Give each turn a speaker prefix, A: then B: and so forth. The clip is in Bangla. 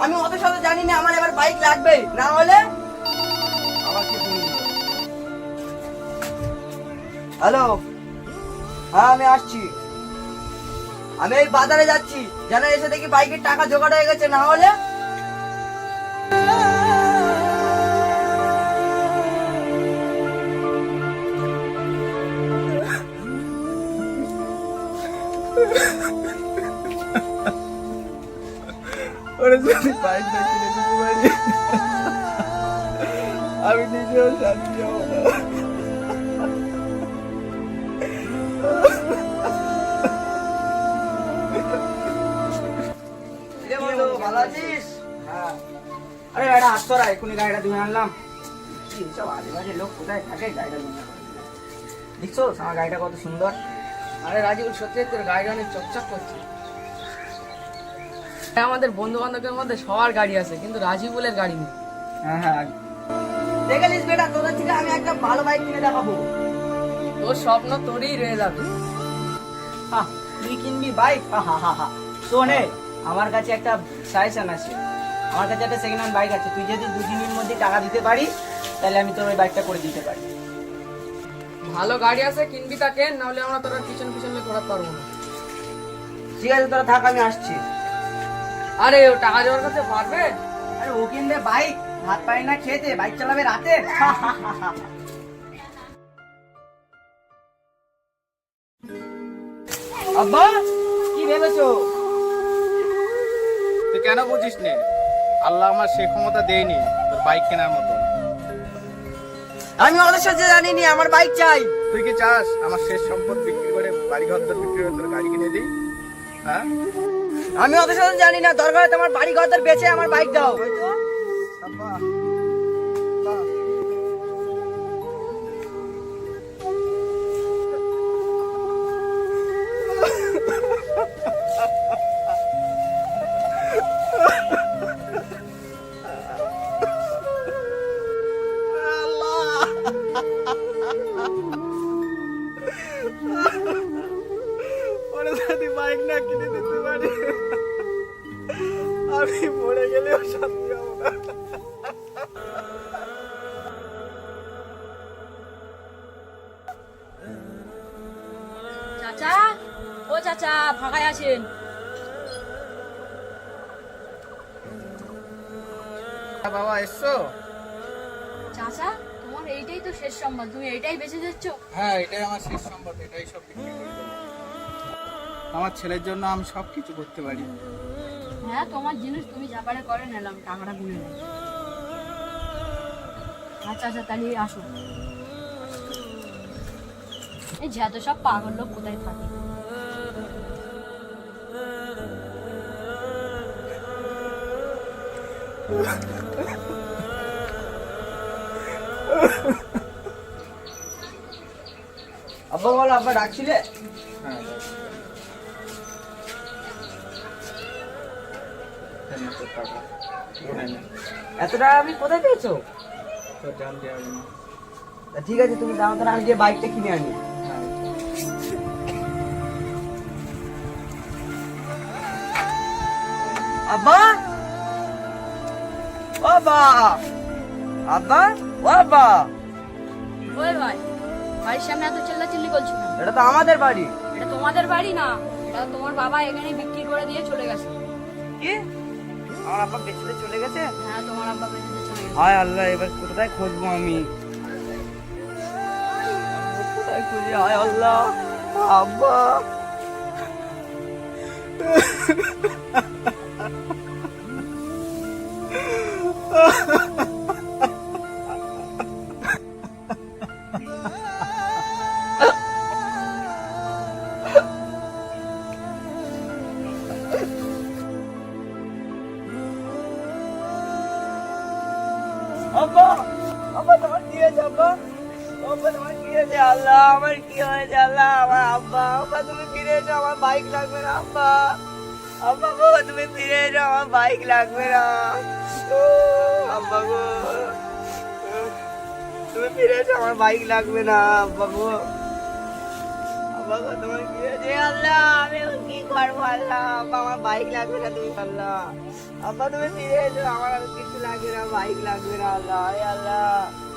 A: আমি অত শত জানি না, আমার এবার বাইক লাগবে, না হলে হ্যালো, হ্যাঁ আমি আসছি। আমি এই বাজারে যাচ্ছি, যেন এসে দেখি বাইকের টাকা জোগাড় হয়ে গেছে, না হলে
B: ওরা যদি বাইক না কিনে দিতে পারি আমি নিজেও শান্তি হবো না।
A: ভালো আছিস?
B: হ্যাঁ, আরে গাড়িটা আসতো, এক্ষুনি গাড়িটা ধুয়ে আনলাম।
A: সব আজেবাজে লোক কোথায় থাকে গাড়িটা নিয়ে? দেখছো আমার গাড়িটা কত সুন্দর।
C: আরে রাজীব, সত্যি তোর গাড়িটা অনেক চকচক করছে। আমাদের বন্ধু বান্ধবের মধ্যে সবার গাড়ি আছে, কিন্তু রাজীবুলের গাড়ি নেই।
B: হ্যাঁ হ্যাঁ,
A: দেখেছিস বেটা, তোদের থেকে আমি একটা ভালো বাইক কিনে দেখাবো।
C: তোর স্বপ্ন তোরই রয়ে যাবে।
A: তুই কিনবি বাইক? শোনে, আমার কাছে একটা সাজেশন আছে। আমার কাছে একটা সেকেন্ড হ্যান্ড বাইক আছে, তুই যদি 2-3 দিনের মধ্যে টাকা দিতে পারিস তাহলে আমি তোর ওই বাইকটা করে দিতে পারি।
C: ভালো গাড়ি আছে, কিনবি তাকে, নাহলে আমরা তোর পিছন পিছন ঘোরাতে পারবো না।
A: ঠিক আছে, তোরা থাক, আমি আসছি।
C: আরে ও টাকা দেওয়ার কাছে পারবে?
A: আরে ও কিনবে বাইক, ভাত পাই না খেতে, বাইক চালাবে রাতে। আব্বা, কি ভেবেছো?
B: তুই কেন বুঝিস নে? আল্লাহ আমার সে ক্ষমতা দেয়নি তোর বাইক কেনার মতো।
A: আমি অত সাথে জানি নি, আমার বাইক চাই।
B: তুই কি চাস আমার শেষ সম্পদ বিক্রি করে, বাড়ি ঘর দর বিক্রি করে তোর গাড়ি কিনে দিই? হ্যাঁ,
A: আমি অত সাথে জানি না, দরকার হয় তোমার বাড়ি ঘর বেচে আমার বাইক দাও।
B: ওরা যদি বাইক না কিনে দিতে পারে আমি মরে গেলেও শান্তি হবো না।
D: চাচা, ও চাচা, ফাঁকায় আছেন?
B: বাবা এসছো?
D: চাচা, তোমার এইটাই তো শেষ সম্বল, তুমি এইটাই বেঁচে যাচ্ছ?
B: হ্যাঁ, এটাই আমার শেষ সম্পদ, এটাই সব বিক্রি করে দেবো। আমার ছেলের জন্য আমি সব কিছু করতে পারি।
D: হ্যাঁ, তোমার জিনিস তুমি যা পারে করে নিলাম, টাকাটা গুনে নেব। আচ্ছা আচ্ছা, তাহলে আসো। এই যত সব পাগল লোক কোথায় থাকে?
A: আব্বা বলো, আব্বা ডাকছিলে?
B: হ্যাঁ, তোর টাকা গুনে নে।
A: এত টাকা আমি কোথায় পেয়েছো?
B: তোর জানতে হবে না।
A: তা ঠিক আছে, তুমি দাও, তাহলে আমি গিয়ে বাইকটা কিনে আনি।
B: হ্যাঁ,
A: আব্বা, ও বা, আব্বা, ও আব্বা,
D: ওই ভাই, বাড়ির সামনে এত চিল্লাচিল্লি করছো না?
A: এটা তো আমাদের বাড়ি।
D: এটা তোমাদের বাড়ি না, এটা তোমার বাবা এখানে বিক্রি করে দিয়ে চলে গেছে।
A: কি? আমার আব্বা বেঁচে চলে গেছে?
D: হ্যাঁ, তোমার আব্বা বেঁচে দিয়ে চলে গেছে।
A: হায় আল্লাহ, এবার কোথায় খুঁজবো আমি? কোথায় খুঁজি? হায় আল্লাহ, আব্বা। আব্বা, আব্বা তোমার কি হয়েছে আব্বা? আব্বা তোমার কি হয়েছে? আল্লাহ, আমার কি হয়েছে? আল্লাহ, আমার আব্বা, আব্বা তুমি ফিরে এসো, আমার বাইক লাগবে না আব্বা। আব্বা গো, তুমি ফিরে এসো, আমার বাইক লাগবে না। ও, আব্বা গো, তুমি ফিরে এসো, আমার বাইক লাগবে না আব্বা গো। আব্বা গো, তোমার কি হয়েছে? আল্লাহ, আমি এখন কি পারবো আল্লাহ। আব্বা আমার বাইক লাগবে না, তুমি আল্লাহ। আব্বা তুমি ফিরে এসো, আমার আর কিছু লাগবে না, বাইক লাগবে না আল্লাহ। আল্লাহ